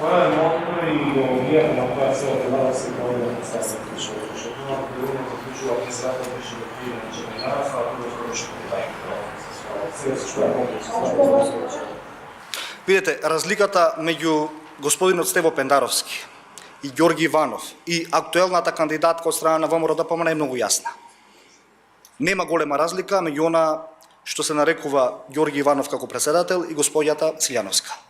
Која е мотото и идеологијата на која цела влада се води на састав Кришово? Защото на определено заклучува председател беше да приеме на Чемедаров, а тоа врши тај сега се што е мотото? Видете, разликата меѓу господинот Стево Пендаровски и Ѓорги Иванов и актуелната кандидатка од страна на ВМРО ДПМН е многу јасна. Нема голема разлика меѓу она што се нарекува Ѓорги Иванов како председател и господјата Силјановска.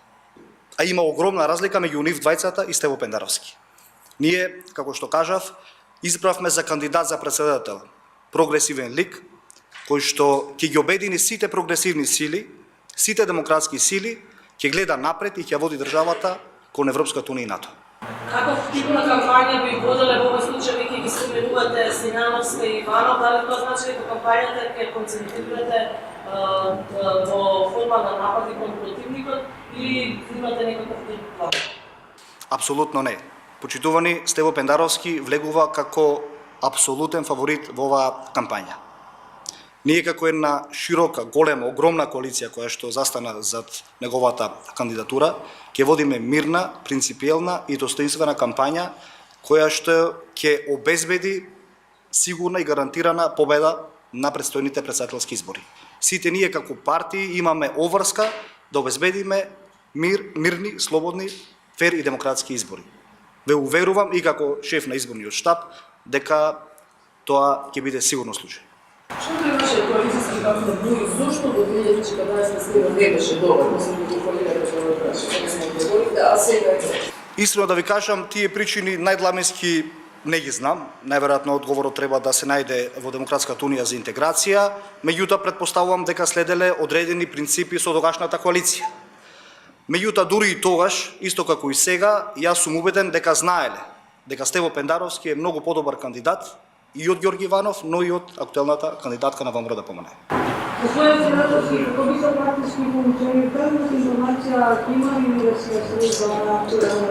А има огромна разлика меѓу нив двајцата и Стево Пендаровски. Ние, како што кажав, избравме за кандидат за председател прогресивен лик, кој што ќе ги обедини сите прогресивни сили, сите демократски сили, ќе гледа напред и ќе води државата кон Европската унија и НАТО. Каков тип на кампања би воделе во овој случај, веќе ги споменувате Силјановска и Иванов, дали тоа значи дека кампањата ќе концентрирате во форма на напади кон противникот или имате некаков друг план? Апсолутно не. Почитувани Стево Пендаровски влегува како апсолутен фаворит во оваа кампања. Ние како една широка, голема, огромна коалиција која што застана зад неговата кандидатура, ќе водиме мирна, принципиелна и достоинствена кампања која што ќе обезбеди сигурна и гарантирана победа на предстојните претседателски избори. Сите ние како партии имаме обврска да обезбедиме мирни, слободни, фер и демократски избори. Ве уверувам и како шеф на изборниот штаб дека тоа ќе биде сигурно случај. Што имаше коалицијски партнер Буј, зошто до 2014 не беше добро, мислам дека коалицијата што говорите, а сега Искрено да ви кажам, тие причини најдламенски не ги знам. Најверојатно одговорот треба да се најде во Демократската унија за интеграција, меѓутоа претпоставувам дека следеле одредени принципи со тогашната коалиција. Меѓутоа дури и тогаш, исто како и сега, јас сум убеден дека знаеле дека Стево Пендаровски е многу подобар кандидат и од Ѓорги Иванов, но и од актуелната кандидатка на ВМРО ДПМН. Господин Пендаровски, како би се практички получени тази информација, има ли да се средства на актуелна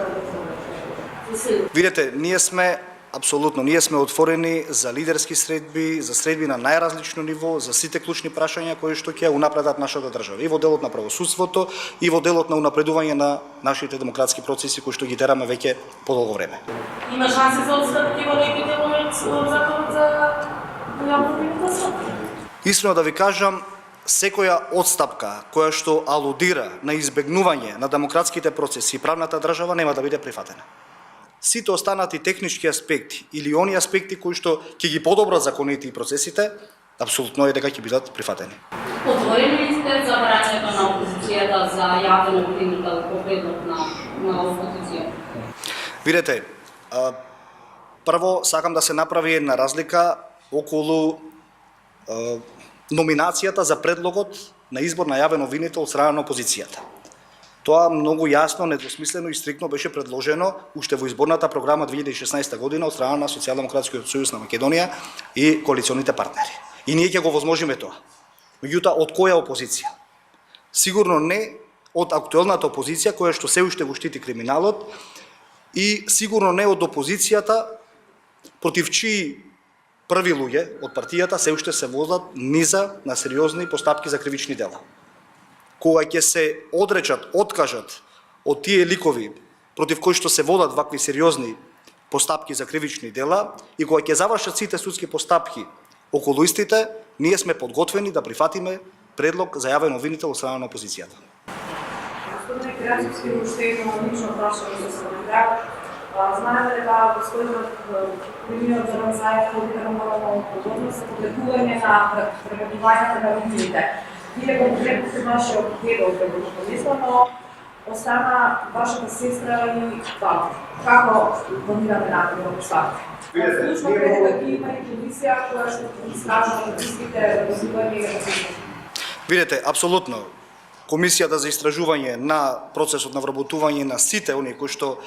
ДПМН? Видете, ние сме отворени за лидерски средби, за средби на најразлично ниво, за сите клучни прашања кои што ќе унапредат нашата држава, и во делот на правосудството, и во делот на унапредување на нашите демократски процеси кои што ги тераме веќе подолго време. има шанси за отстапки во некои делови од законот за јавно обвинителство? Искрено да ви кажам, секоја отстапка која што алудира на избегнување на демократските процеси и правната држава нема да биде прифатена. Сите останати технички аспекти или они аспекти кои што ќе ги подобрат законите и процесите, апсолутно е дека ќе бидат прифатени. Отворени ли сте за враќањето на опозицијата за јавен обвинител по предлог на опозицијата? Видете, прво сакам да се направи една разлика околу номинацијата за предлогот на избор на јавен обвинител од страна на опозицијата. Тоа многу јасно, недвосмислено и стриктно беше предложено уште во изборната програма 2016 година од страна на Социјалдемократскиот сојуз на Македонија и коалиционите партнери. И ние ќе го возможиме тоа. Меѓутоа, од која опозиција? Сигурно не од актуелната опозиција која што се уште го штити криминалот и сигурно не од опозицијата против чии први луѓе од партијата се уште се возат низа на сериозни постапки за кривични дела. Кога ќе се откажат од тие ликови против кои што се водат вакви сериозни постапки за кривични дела и кога ќе завршат сите судски постапки околу истите, ние сме подготвени да прифатиме предлог за јавен обвинител од страна на опозицијата. Господине Красовски, уште едно лично прашање за коментар. Знаете дека господинот премиерот Зоран Заев повика морална одговорност за повлекување на пребивањето на роднините. Вие го подкрепите вашиот дедо од пребивањето, но остана вашата сестра и баба. Како планирате напред да поставите? Вклучно пред дека има и комисија која што искажува риските развивање и развитие. Видете, апсолутно. Комисијата за истражување на процесот на вработување на сите оние кои што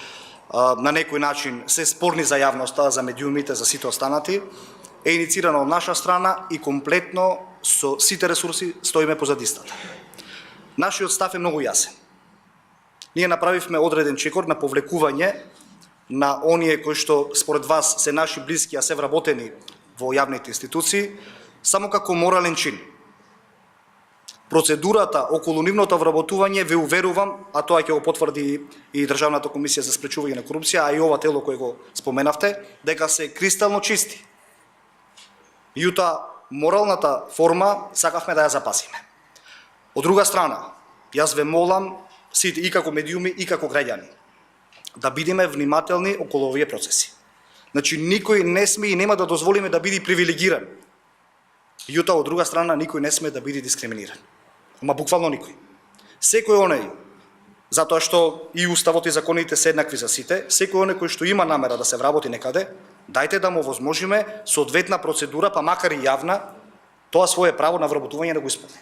на некој начин се спорни за јавноста, за медиумите, за сите останати, е иницирана од наша страна и комплетно со сите ресурси стоиме позади истата. Нашиот став е многу јасен. Ние направивме одреден чекор на повлекување на оние кои што според вас се наши блиски, а се вработени во јавните институции, само како морален чин. процедурата околу нивното вработување ви уверувам, а тоа ќе го потврди и Државната комисија за спречување на корупција, а и ова тело кој го споменавте, дека се кристално чисти. Меѓутоа, моралната форма сакавме да ја запасиме. Од друга страна, јас ве молам сите и како медиуми и како граѓани да бидеме внимателни околу овие процеси. Значи, никој не сме и нема да дозволиме да биде привилегиран. Меѓутоа, од друга страна, никој не сме да биде дискриминиран. Ама буквално никој. Секој оној, затоа што и уставот и законите се еднакви за сите, секој оној кој што има намера да се вработи некаде, дајте да му возможиме соодветна процедура, па макар и јавна, тоа свое право на вработување да го исполни.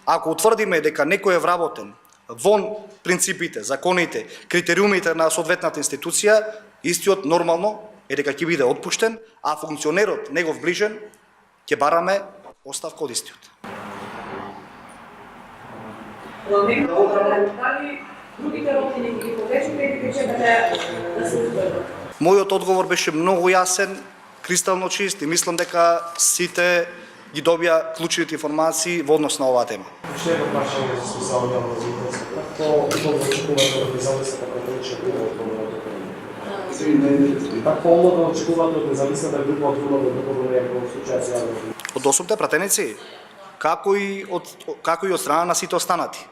Ако утврдиме дека некој е вработен вон принципите, законите, критериумите на соодветната институција, истиот нормално е дека ќе биде отпуштен, а функционерот, негов ближен, ќе бараме оставка од истиот. Дали другите родини ги повечите или ќе чекате да се утврдат? Мојот одговор беше многу јасен, кристално чист и мислам дека сите ги добија клучните информации во однос на оваа тема. Уште едно прашање за специјално развитие. Како долго очекувате од независната практична Како долго очекувате од независната група од трудово договорување во случај се јавно? Од особите пратеници, како и од страна на сите останати.